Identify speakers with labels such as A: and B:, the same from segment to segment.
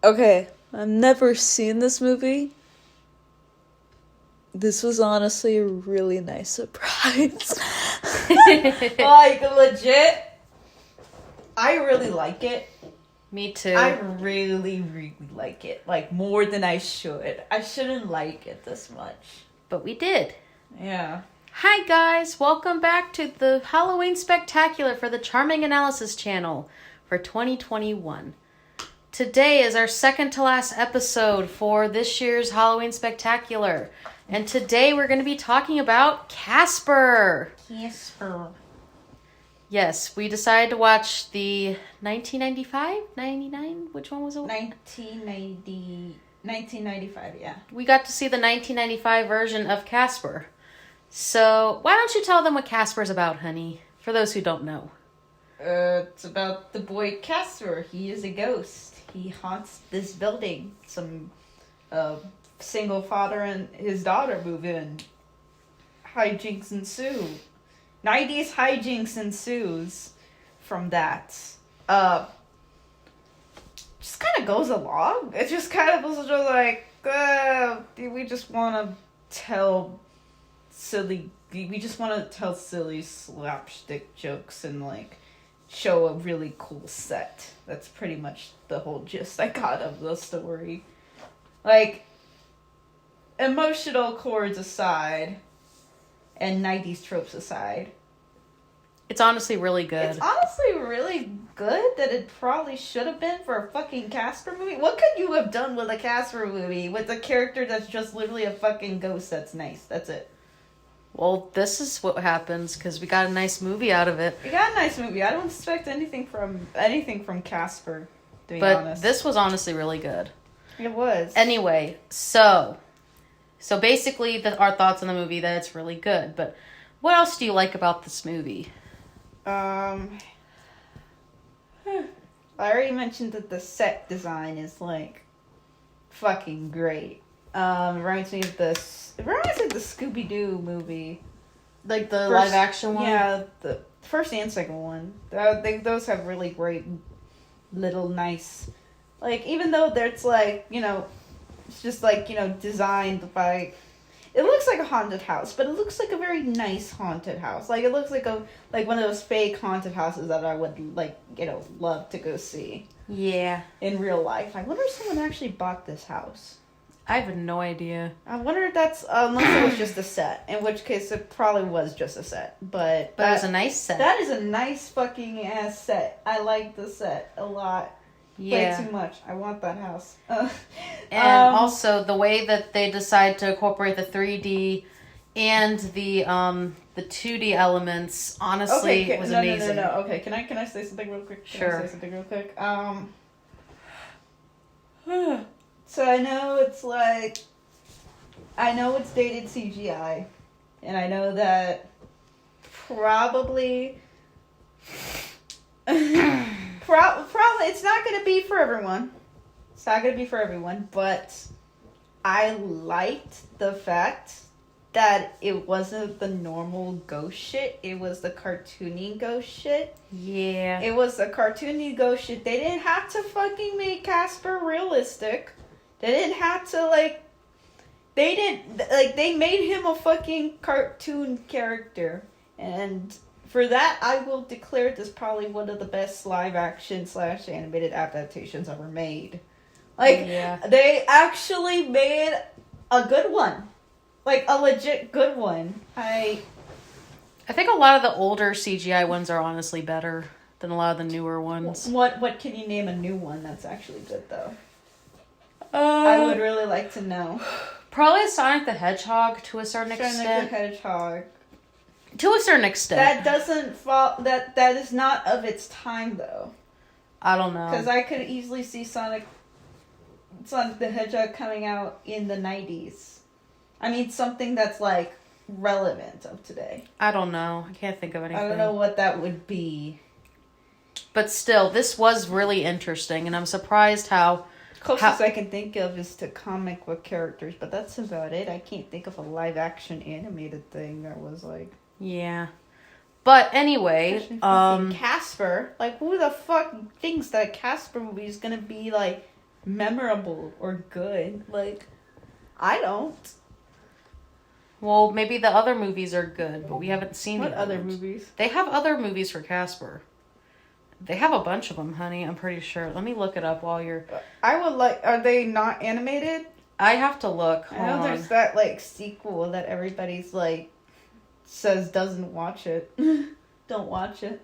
A: Okay, I've never seen this movie. This was honestly a really nice surprise.
B: Like, legit, I really like it.
C: Me too.
B: I really, really like it. Like, more than I should. I shouldn't like it this much.
C: But we did.
B: Yeah.
C: Hi guys, welcome back to the Halloween Spectacular for the CharmingAnalysis channel for 2021. Today is our second to last episode for this year's Halloween Spectacular. And today we're going to be talking about Casper.
B: Casper.
C: Yes, we decided to watch the 1995? 99? Which one was it?
B: 1995, yeah.
C: We got to see the 1995 version of Casper. So, why don't you tell them what Casper's about, honey? For those who don't know.
B: It's about the boy Casper. He is a ghost. He haunts this building. Some single father and his daughter move in. Hijinks ensue. 90s hijinks ensues from that. Just kind of goes along. It just kind of was just like, we just want to tell silly slapstick jokes and like show a really cool set. That's pretty much the whole gist I got of the story. Like, emotional chords aside and 90s tropes aside,
C: It's honestly really good.
B: it's honestly really good that it probably should have been for a fucking Casper movie. What could you have done with a Casper movie with a character that's just literally a fucking ghost that's nice? That's it.
C: Well, this is what happens because we got a nice movie out of it.
B: We got a nice movie. I don't expect anything from Casper, to be
C: But
B: honest.
C: this was honestly really good.
B: It was.
C: Anyway, so basically our thoughts on the movie, that it's really good. But what else do you like about this movie?
B: I already mentioned that the set design is like fucking great. It reminds me of the Scooby-Doo movie.
C: Like the
B: First-
C: live action one?
B: Yeah, the first and second one. Those have really great little nice, like, even though it's like, it's just like, designed by, it looks like a haunted house, but it looks like a very nice haunted house. Like, it looks like one of those fake haunted houses that I would love to go see
C: Yeah.
B: in real life. I wonder if someone actually bought this house.
C: I have no idea.
B: I wonder if that's, unless it was just a set, in which case it probably was just a set, but
C: But it was a nice set.
B: that is a nice fucking ass set. I like the set a lot.
C: Yeah.
B: Way too much. I want that house.
C: And also the way that they decide to incorporate the 3D and the 2D elements, honestly, was amazing.
B: No. Okay, can I say something real quick?
C: Sure.
B: So I know it's dated CGI, and I know that probably it's not going to be for everyone. It's not going to be for everyone, but I liked the fact that it wasn't the normal ghost shit. It was the cartoony ghost shit.
C: Yeah.
B: It was the cartoony ghost shit. They didn't have to fucking make Casper realistic. They didn't have to, they made him a fucking cartoon character. And for that, I will declare this probably one of the best live-action / animated adaptations ever made. They actually made a good one. Like, a legit good one. I
C: think a lot of the older CGI ones are honestly better than a lot of the newer ones.
B: What can you name a new one that's actually good, though? I would really like to know.
C: Probably Sonic the Hedgehog to a certain extent.
B: Sonic the Hedgehog.
C: To a certain extent.
B: That doesn't fall. That is not of its time, though.
C: I don't know.
B: Because I could easily see Sonic the Hedgehog coming out in the 90s. I mean, something that's like relevant of today.
C: I don't know. I can't think of anything.
B: I don't know what that would be.
C: But still, this was really interesting, and I'm surprised how...
B: Closest I can think of is to comic book characters, but that's about it. I can't think of a live-action animated thing that was like...
C: Yeah. But anyway,
B: Casper, like, who the fuck thinks that Casper movie is gonna be like memorable or good. Like, I don't.
C: Well, maybe the other movies are good, but we haven't seen
B: What
C: the
B: other
C: ones.
B: movies?
C: They have other movies for Casper. They have a bunch of them, honey. I'm pretty sure. Let me look it up while you're...
B: I would like... Are they not animated?
C: I have to look. Hold
B: I know
C: on.
B: there's that, like, sequel that everybody's, like, says doesn't watch it. Don't watch it.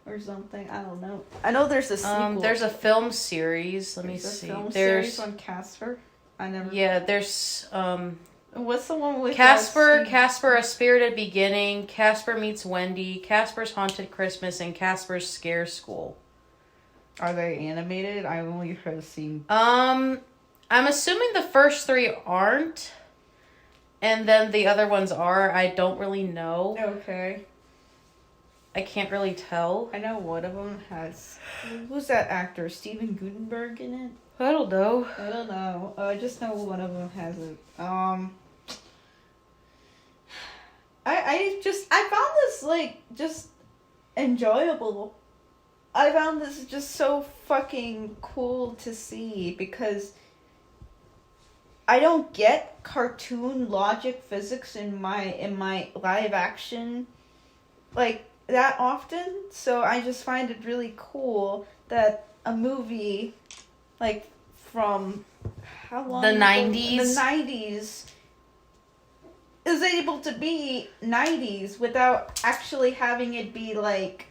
B: Or something. I don't know. I know there's a sequel.
C: There's a film series. Let me
B: There's a
C: see.
B: film
C: There's
B: series on Casper. I never...
C: Yeah, there's
B: What's the one with...
C: Casper,
B: Steve-
C: Casper, A Spirited Beginning, Casper Meets Wendy, Casper's Haunted Christmas, and Casper's Scare School.
B: Are they animated? I only have seen...
C: I'm assuming the first three aren't, and then the other ones are. I don't really know.
B: Okay.
C: I can't really tell.
B: I know one of them has... Who's that actor? Steven Gutenberg in it?
C: I don't know.
B: I don't know. I just know one of them has it. I found this, like, just enjoyable. I found this just so fucking cool to see because I don't get cartoon logic physics in my live action, like, that often. So I just find it really cool that a movie, like, from how long?
C: The
B: ago?
C: 90s?
B: The 90s is able to be 90s without actually having it be, like,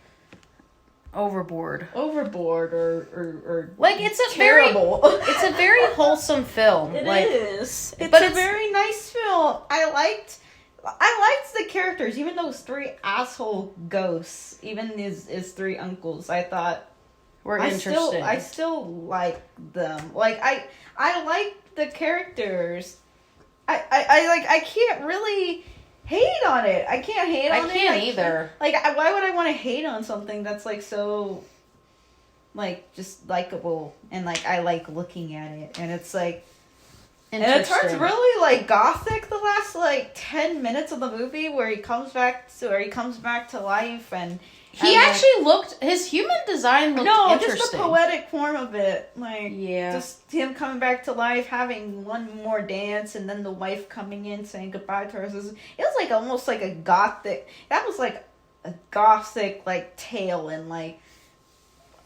C: Overboard.
B: overboard or
C: Like, it's a
B: terrible.
C: It's a very wholesome film.
B: It
C: like,
B: is. It's
C: but
B: a
C: it's-
B: very nice film. I liked the characters, even those three asshole ghosts, even his three uncles. I thought
C: Were
B: I
C: interesting.
B: still like them. Like I like the characters. I can't really hate on it. I can't hate on it.
C: I can't either.
B: Like, why would I want to hate on something that's, like, so, like, just likable and, like, I like looking at it, and it's like, and it turns
C: Interesting.
B: really, like, gothic the last, like, 10 minutes of the movie where he comes back to life and
C: He
B: and,
C: actually looked... His human design looked interesting.
B: just the poetic form of it, like,
C: Yeah.
B: just him coming back to life, having one more dance, and then the wife coming in saying goodbye to her. It was like almost like a gothic. That was like a gothic, like, tale in like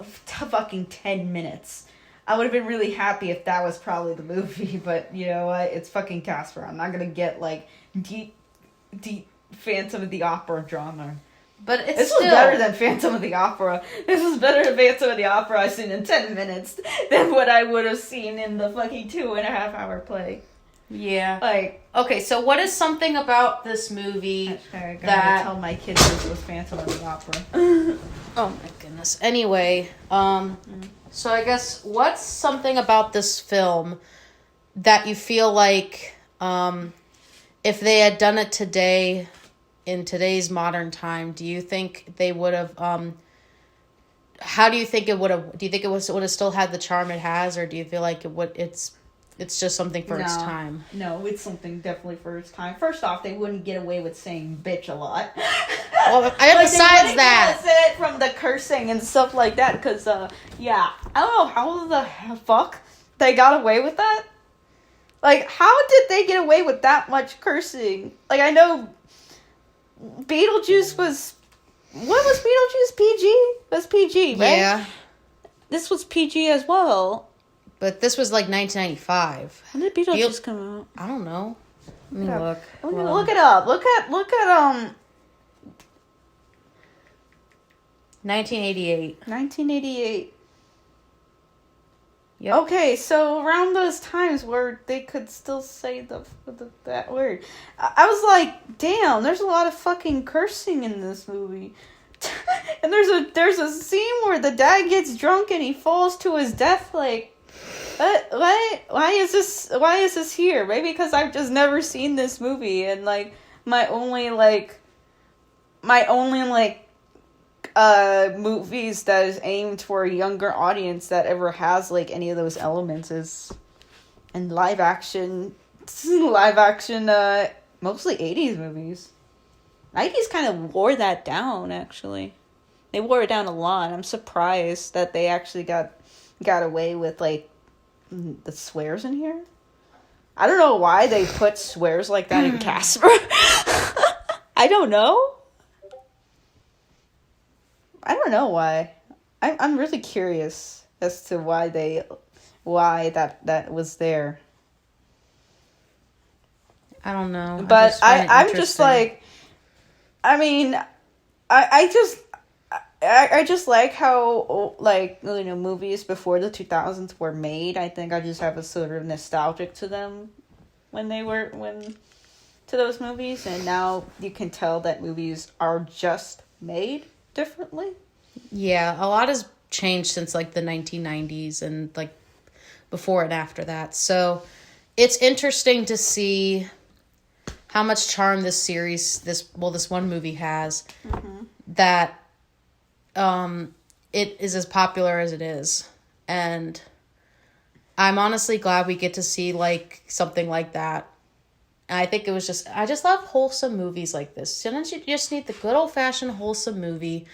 B: fucking 10 minutes. I would have been really happy if that was probably the movie, but you know what? It's fucking Casper. I'm not gonna get like deep Phantom of the Opera drama.
C: But it's
B: This
C: still...
B: was better than Phantom of the Opera. This was better than Phantom of the Opera I've seen in 10 minutes than what I would have seen in the fucking 2.5 hour play.
C: Yeah.
B: Like,
C: Okay, so what is something about this movie
B: I gotta
C: that...
B: tell my kids this was Phantom of the Opera.
C: Oh my goodness. Anyway, so I guess what's something about this film that you feel like if they had done it today, in today's modern time, do you think they would have how do you think it would have would have still had the charm it has, or do you feel like it's just something for its time?
B: No, it's something definitely for its time. First off, they wouldn't get away with saying bitch a lot.
C: Well,
B: Like,
C: besides
B: they
C: that,
B: wouldn't get it from the cursing and stuff like that, because, yeah, I don't know how the fuck they got away with that. Like, how did they get away with that much cursing? Like, I know Beetlejuice was... What was Beetlejuice? PG? It was PG, right?
C: yeah.
B: This was PG as well.
C: But this was like 1995.
B: When did Beetlejuice come out?
C: I don't know. Let me
B: Yeah.
C: look.
B: Look it up. Look at
C: 1988.
B: 1988.
C: Yep.
B: Okay, so around those times where they could still say that word, I was like, damn, there's a lot of fucking cursing in this movie. And there's a scene where the dad gets drunk and he falls to his death. Like, why is this here? Maybe because I've just never seen this movie, and like my only movies that is aimed for a younger audience that ever has like any of those elements is in live action mostly 80s movies. 90s kind of wore that down, actually. They wore it down a lot. I'm surprised that they actually got away with like the swears in here. I don't know why they put swears like that in Casper. I don't know. I don't know why. I'm really curious as to why that was there.
C: I don't know.
B: But I'm just like, I mean, I just like how, like, you know, movies before the 2000s were made. I think I just have a sort of nostalgic to them to those movies. And now you can tell that movies are just made differently.
C: Yeah, a lot has changed since, like, the 1990s and, like, before and after that. So it's interesting to see how much charm this one movie has, that it is as popular as it is. And I'm honestly glad we get to see, like, something like that. And I think I just love wholesome movies like this. Sometimes you just need the good old-fashioned wholesome movie,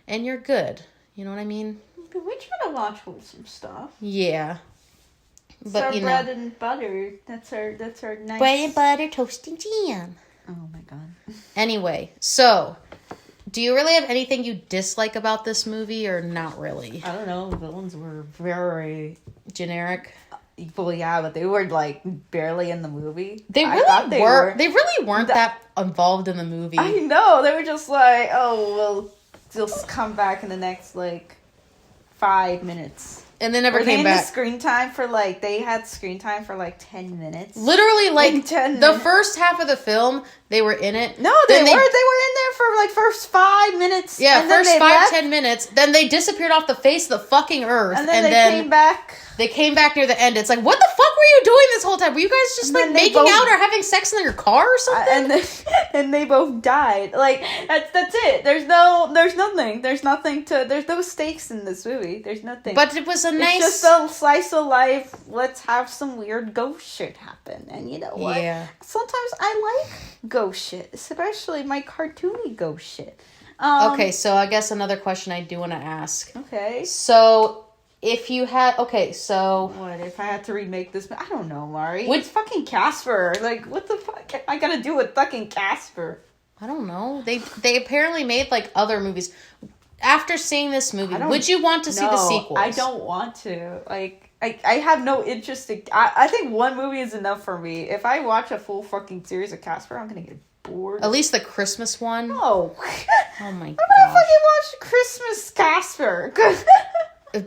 C: and you're good. You know what I mean?
B: We try to watch wholesome stuff.
C: Yeah.
B: It's
C: but
B: our
C: you
B: bread
C: know,
B: and butter. That's our nice
C: bread and butter, toast and jam.
B: Oh my god.
C: Anyway, so do you really have anything you dislike about this movie, or not really?
B: I don't know. The villains were very
C: Generic.
B: well, yeah, but they were like barely in the movie.
C: They really were. They really weren't that involved in the movie.
B: I know. They were just like, oh, well, just come back in the next like 5 minutes.
C: And they never came back.
B: They had screen time for like 10 minutes.
C: Literally, like,
B: 10
C: the
B: minutes.
C: first half of the film, they were in it.
B: No, they were in there for like first 5 minutes.
C: Yeah,
B: and
C: first
B: then
C: 10 minutes. Then they disappeared off the face of the fucking earth.
B: And then they came back.
C: They came back near the end. It's like, what the fuck were you doing this whole time? Were you guys just, like, making out or having sex in your car or something?
B: And they both died. Like, that's it. There's nothing. There's no stakes in this movie. There's nothing.
C: But it was
B: It's just a slice of life. Let's have some weird ghost shit happen. And you know what?
C: Yeah.
B: Sometimes I like ghost shit. Especially my cartoony ghost shit.
C: Okay, so I guess another question I do want to ask.
B: Okay.
C: So, if you had... Okay, so...
B: What, if I had to remake this... I don't know, Mari. It's fucking Casper. Like, what the fuck I gotta do with fucking Casper?
C: I don't know. They apparently made, like, other movies. After seeing this movie, would you want to see the sequels?
B: I don't want to. Like, I have no interest in... I think one movie is enough for me. If I watch a full fucking series of Casper, I'm gonna get bored.
C: At least the Christmas one?
B: No.
C: Oh my god.
B: I'm gonna fucking watch Christmas Casper.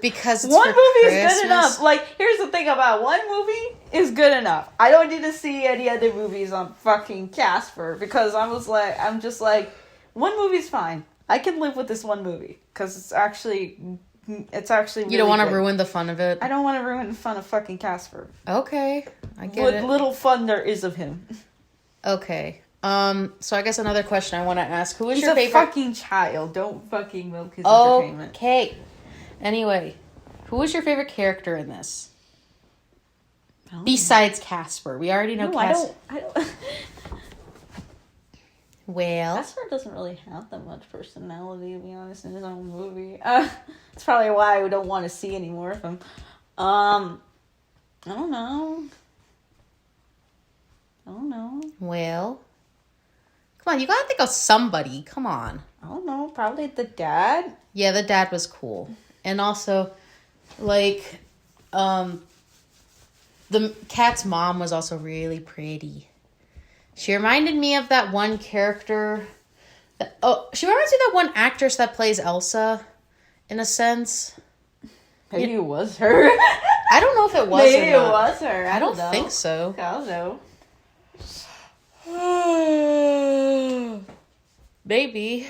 C: Because it's
B: one
C: for
B: movie
C: Christmas?
B: is good enough. Like, here's the thing about one movie is good enough. I don't need to see any other movies on fucking Casper because I'm just like, one movie's fine. I can live with this one movie because it's actually really
C: you don't want to
B: good.
C: ruin the fun of it?
B: I don't want to ruin the fun of fucking Casper.
C: Okay, I get
B: What
C: it.
B: little fun there is of him.
C: Okay. So I guess another question I want to ask: Who is your
B: He's a
C: favorite?
B: fucking child. Don't fucking milk his entertainment.
C: Okay. Anyway, who is your favorite character in this? Besides Casper, we already know Casper.
B: I don't.
C: Well,
B: Casper doesn't really have that much personality, to be honest, in his own movie. That's probably why I don't want to see any more of him. I don't know.
C: well, come on, you gotta think of somebody. Come on.
B: I don't know. Probably the dad.
C: Yeah, the dad was cool. And also, like, the cat's mom was also really pretty. She reminded me of that one character. She reminds me of that one actress that plays Elsa, in a sense.
B: Maybe it was her.
C: I don't know if it was
B: Maybe
C: or not.
B: it was her.
C: I don't
B: know.
C: think so.
B: I don't know.
C: Maybe.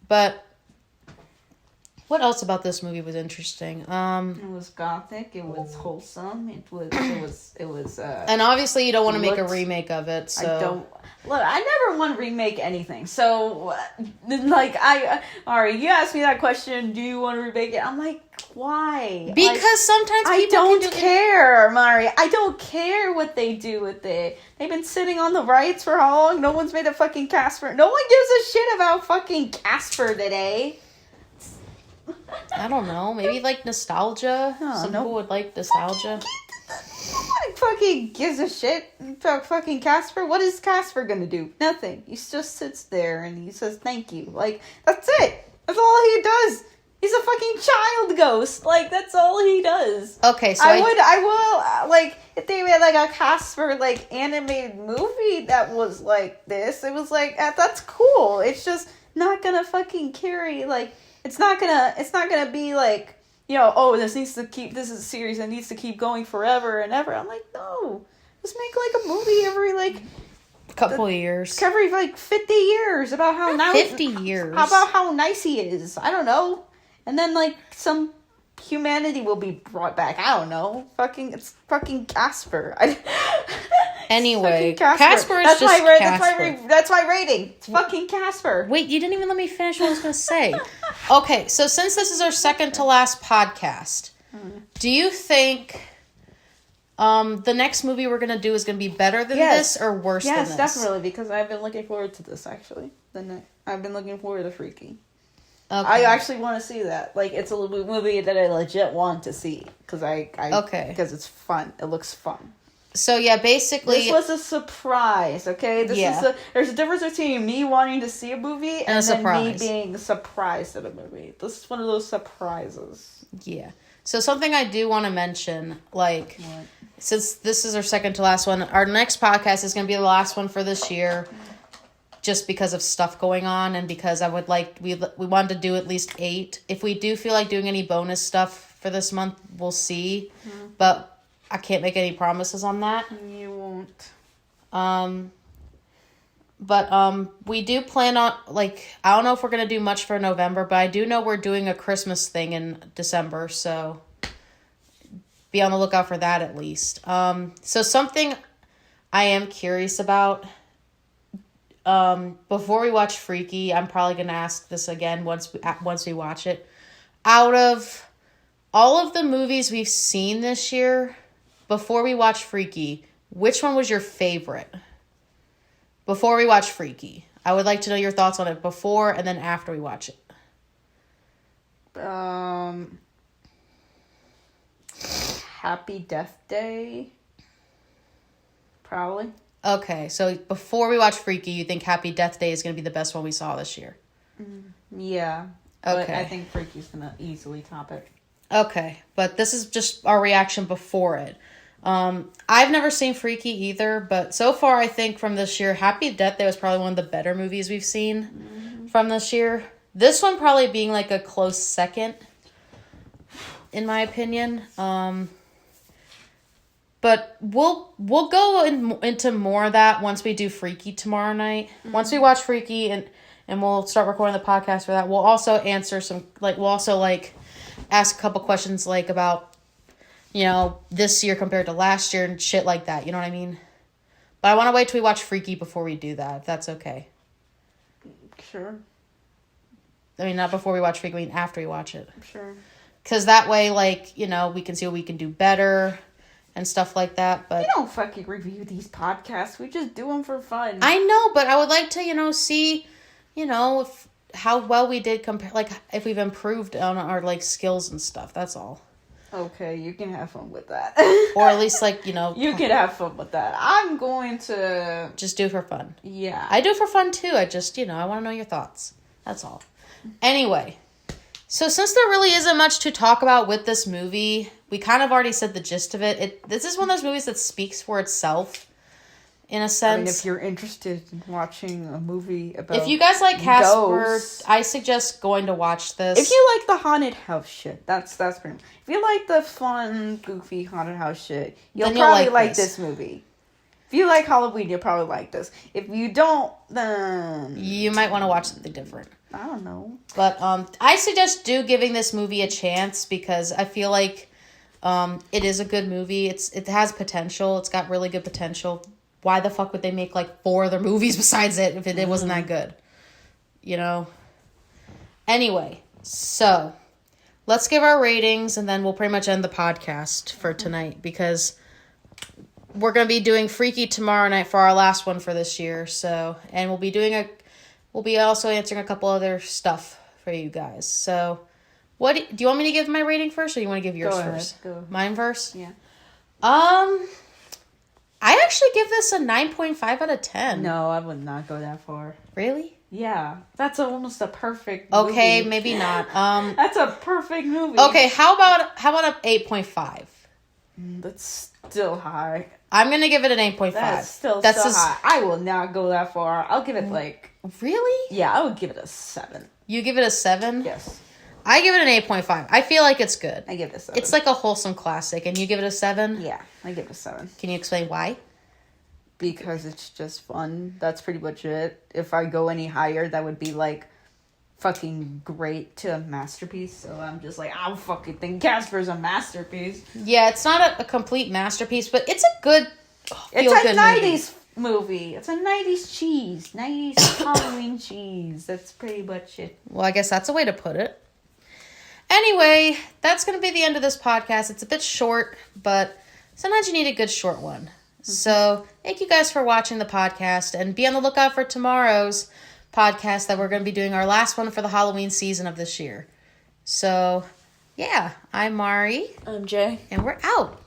C: But what else about this movie was interesting?
B: It was gothic. It was wholesome. It was.
C: And obviously, you don't want to make a remake of it. So
B: I don't. Look, I never want to remake anything. So, like, Ari, you asked me that question. Do you want to remake it? I'm like, why?
C: Because sometimes people
B: I don't
C: can do
B: care, Mari. I don't care what they do with it. They've been sitting on the rights for how long? No one's made a fucking Casper. No one gives a shit about fucking Casper today.
C: I don't know. Maybe like nostalgia. Some people would like nostalgia.
B: Nobody fucking gives a shit about fucking Casper. What is Casper gonna do? Nothing. He just sits there and he says thank you. Like, that's it. That's all he does. He's a fucking child ghost. Like, that's all he does.
C: Okay, so
B: I will, like, if they made, like, a Casper, like, animated movie that was like this, it was like, that's cool. It's just not gonna fucking carry, like, it's not gonna be, like, you know, oh, this is a series that needs to keep going forever and ever. I'm like, no. Just make, like, a movie every, like,
C: couple years.
B: Every, like, 50 years about how nice...
C: 50 years.
B: About how nice he is. I don't know. And then, like, some humanity will be brought back. I don't know. It's fucking Casper.
C: Anyway,
B: Casper.
C: Casper is just Casper.
B: That's my rating. It's fucking Casper.
C: Wait, you didn't even let me finish what I was going to say. Okay, so since this is our second to last podcast, do you think the next movie we're going to do is going to be better than this or worse than this?
B: Yes, definitely, because I've been looking forward to this, actually. I've been looking forward to Freaky. Okay. I actually want to see that. Like, it's a movie that I legit want to see. Because because it's fun. It looks fun.
C: So, yeah, basically...
B: This was a surprise, okay? There's a difference between me wanting to see a movie and then me being surprised at a movie. This is one of those surprises.
C: Yeah. So, something I do want to mention, like, since this is our second to last one, our next podcast is going to be the last one for this year. Just because of stuff going on and because I would like, we wanted to do at least 8. If we do feel like doing any bonus stuff for this month, we'll see. Mm-hmm. But I can't make any promises on that.
B: You won't.
C: But we do plan on, like, I don't know if we're going to do much for November, but I do know we're doing a Christmas thing in December. So be on the lookout for that at least. So something I am curious about... before we watch Freaky, I'm probably going to ask this again once we watch it. Out of all of the movies we've seen this year, before we watch Freaky, which one was your favorite? Before we watch Freaky. I would like to know your thoughts on it before and then after we watch it.
B: Happy Death Day. Probably.
C: Okay, so before we watch Freaky, you think Happy Death Day is going to be the best one we saw this year?
B: Yeah.
C: Okay.
B: But I think Freaky's going to easily top it.
C: Okay, but this is just our reaction before it. I've never seen Freaky either, but so far I think from this year, Happy Death Day was probably one of the better movies we've seen from this year. This one probably being like a close second, in my opinion. But we'll go into more of that once we do Freaky tomorrow night. Mm-hmm. Once we watch Freaky and we'll start recording the podcast for that. We'll also answer ask a couple questions like about, you know, this year compared to last year and shit like that. You know what I mean? But I want to wait till we watch Freaky before we do that, if that's okay.
B: Sure.
C: I mean, not before we watch Freaky, I mean after we watch it.
B: Sure.
C: Because that way, like, you know, we can see what we can do better and stuff like that, but...
B: We don't fucking review these podcasts. We just do them for fun.
C: I know, but I would like to, you know, see, you know, how well we did compare, like, if we've improved on our, like, skills and stuff. That's all.
B: Okay, you can have fun with that.
C: Or at least, like, you know...
B: You can have fun with that. I'm going to...
C: Just do it for fun.
B: Yeah.
C: I do it for fun, too. I just, you know, I want to know your thoughts. That's all. Anyway... So since there really isn't much to talk about with this movie, we kind of already said the gist of it. This is one of those movies that speaks for itself, in a sense. I mean,
B: if you're interested in watching a movie about
C: if you guys like Casper,
B: ghosts,
C: I suggest going to watch this.
B: If you like the haunted house shit, that's pretty much. If you like the fun, goofy haunted house shit, you'll probably like this movie. If you like Halloween, you'll probably like this. If you don't, then...
C: You might want to watch something different.
B: I don't know.
C: But I suggest giving this movie a chance because I feel like it is a good movie. It has potential. It's got really good potential. Why the fuck would they make like 4 other movies besides it if it wasn't that good? You know? Anyway, so let's give our ratings and then we'll pretty much end the podcast for tonight because... We're going to be doing Freaky tomorrow night for our last one for this year. So, and we'll be also answering a couple other stuff for you guys. So, do you want me to give my rating first or you want to give yours first?
B: Go.
C: Mine first?
B: Yeah.
C: I actually give this a 9.5 out of 10.
B: No, I would not go that far.
C: Really?
B: Yeah, that's almost a perfect movie.
C: Okay, maybe not.
B: That's a perfect movie.
C: Okay, how about a 8.5?
B: That's still high.
C: I'm gonna give it an 8.5.
B: That's still
C: That's
B: high. I will not go that far. I'll give it
C: Really?
B: yeah, I would give it a 7.
C: You give it a 7?
B: Yes.
C: I give it an 8.5. I feel like it's good.
B: I give it a 7.
C: It's like a wholesome classic, and you give it a 7?
B: Yeah, I give it a 7.
C: Can you explain why?
B: Because it's just fun. That's pretty much it. If I go any higher, that would be like fucking great to a masterpiece. So I'm just like, I don't fucking think Casper's a masterpiece.
C: Yeah, it's not a complete masterpiece, but it's a good
B: It's a
C: feel-good
B: 90s movie. It's a 90s cheese. 90s Halloween cheese. That's pretty much it.
C: Well, I guess that's a way to put it. Anyway, that's going to be the end of this podcast. It's a bit short, but sometimes you need a good short one. So thank you guys for watching the podcast, and be on the lookout for tomorrow's podcast that we're going to be doing our last one for the Halloween season of this year. So, yeah, I'm Mari,
A: I'm Jay.
C: and we're out.